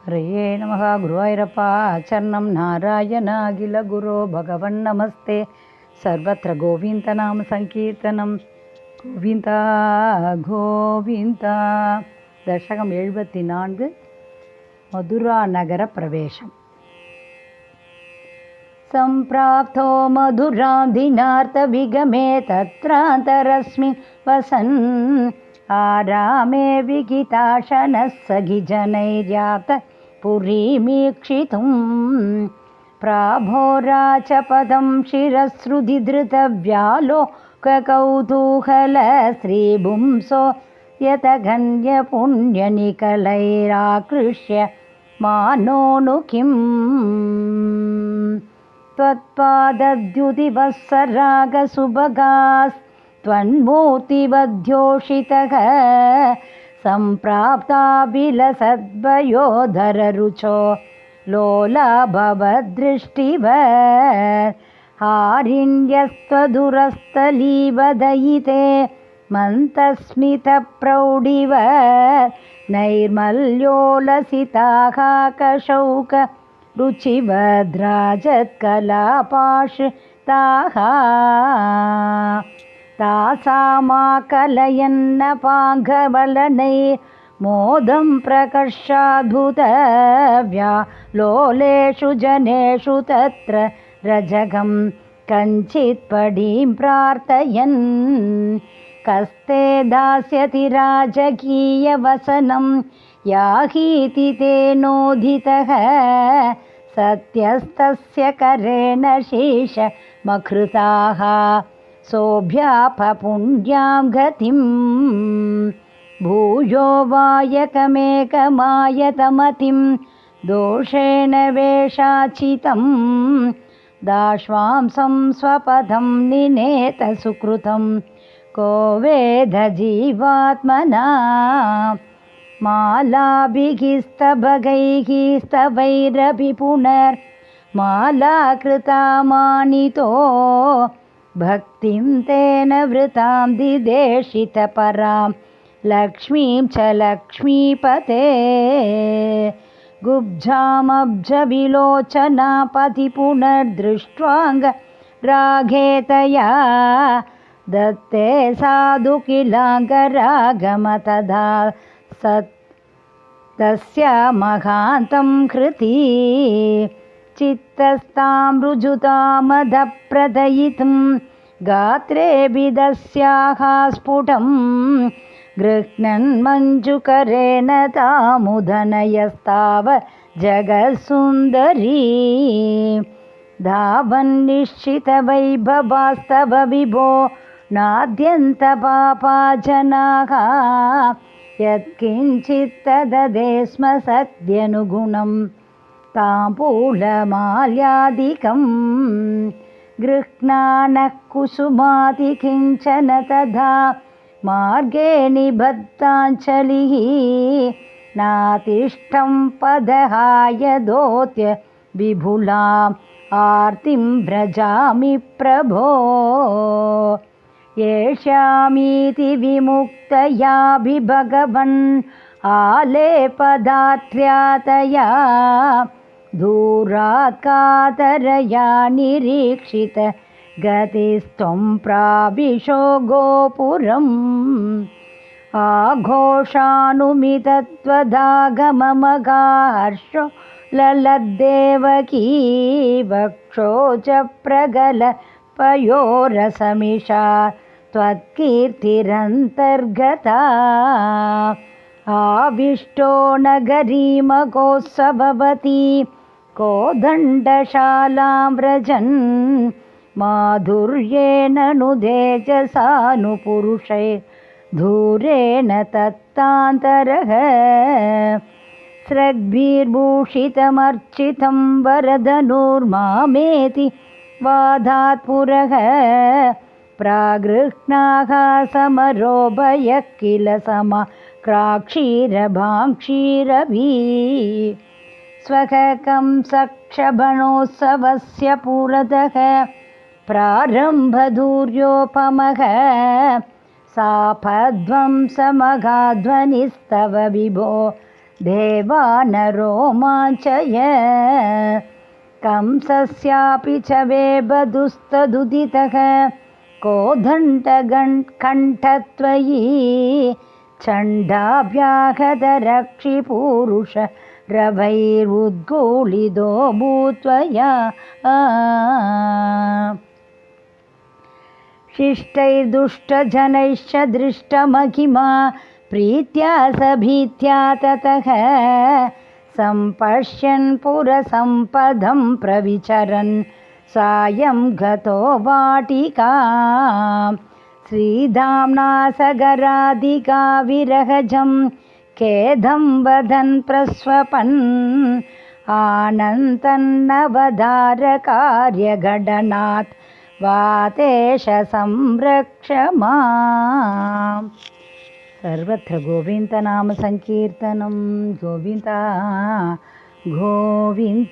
हरये नमः गुरुवायूरप्प चरणं नारायणाखिल गुरो भगवन् नमस्ते सर्वत्र गोविन्दनाम सङ्कीर्तनं गोविन्दा गोविन्दा दशकं 74 मधुरा नगर प्रवेशम् सम्प्राप्तो मधुरां दिनार्तविगमे तत्रान्तरस्मिन् वसन् आरामे विगिताशनः सखिजनैर्यात पुरीमीक्षितुं प्राभोराचपदं शिरस्रुधिधृतव्यालोककौतूहल श्रीभुंसो यतघन्यपुण्यनिकलैराकृष्य मानोनु किम् त्वत्पादद्युतिवत्सरागसुभगास्त्वन्मूर्तिवद्योषितः सम्प्राप्ताभिलसद्वयोधररुचो लोलाभवदृष्टिव हारिण्यस्त्वदुरस्थलीवदयिते मन्तस्मितप्रौढिव नैर्मल्योलसिताः कशौक रुचिभद्राजत्कलापाश्रिताः तासामाकलयन्नपाङ्गबलनैर्मोदं प्रकर्षाद्भुतव्यालोलेषु जनेषु तत्र रजगं कञ्चित् पडीं प्रार्थयन् कस्ते दास्यति राजकीयवसनं याहीति तेनोदितः सत्यस्तस्य करेण शेषमकृताः सोऽभ्यापपुण्यां गतिं भूयो वायकमेकमायतमतिं दोषेण वेषाचितं दाश्वांसं स्वपदं निनेत सुकृतं को वेद जीवात्मना मालाभिः स्तभगैः स्तवैरपि पुनर्मालाकृता मानितो भक्तिं तेन वृतां दिदेशितपरां लक्ष्मीं च लक्ष्मीपते गुब्जामब्जविलोचनापति पुनर्दृष्ट्वाङ्गरागे तया दत्ते साधु किलाङ्गरागम तदा तस्य महान्तं कृती चित्तस्तां रुजुतामधप्रदयितुं गात्रेऽभिदस्याः स्फुटं गृह्णन् मञ्जुकरेण तामुदनयस्ताव जगत्सुन्दरी धावन्निश्चितवैभवास्तव विभो नाद्यन्तपापा जनाः यत्किञ्चित्तददे स्म सद्यनुगुणं ताम्बूलमाल्यादिकं गृह्णानः कुसुमादिकिञ्चन तथा मार्गे निबद्धाञ्जलिः नातिष्ठं पदहाय दोत्य विभुलाम् आर्तिं व्रजामि प्रभो येष्यामीति विमुक्तयाभिभगवन् आलेपदात्र्यातया दूरात् कातरया निरीक्षित गतिस्त्वं प्राविशो गोपुरम् आघोषानुमितत्वदागममगाहर्षो ललद्देवकी वक्षो च प्रगल पयोरसमिषा त्वत्कीर्तिरन्तर्गता आविष्टो नगरीमगोत्सववती कोदण्डशालां व्रजन् माधुर्येण नुदेजसानुपुरुषैर्धूरेण तत्तान्तरः स्रग्भिर्भूषितमर्चितं वरदनुर्मामेति वादात् पुरः प्रागृह्णाः समरोभयः किल समाक्राक्षीरभाङ्क्षीरभिः स्वकं सक्षभणोत्सवस्य पुरतः प्रारम्भधूर्योपमः सापध्वंसमगाध्वनिस्तव विभो देवानरोमाञ्चय कंसस्यापि च वेबदुस्तदुदितः कोदण्डकण्ठत्वयि चण्डाव्याहतरक्षिपूरुष रवैरुद्गोलितो भूत्वया शिष्टैर्दुष्टजनैश्च दृष्टमहिमा प्रीत्या सभीत्या ततः सम्पश्यन् पुरसम्पदं प्रविचरन् सायं गतो वाटिकां श्रीधाम्ना सगराधिका विरहजं खेदं वदन् प्रस्वपन् आनन्तन्नवधारकार्यघटनात् वातेश संरक्ष माम्. सर्वत्र गोविन्दनामसङ्कीर्तनं गोविन्द गोविन्द.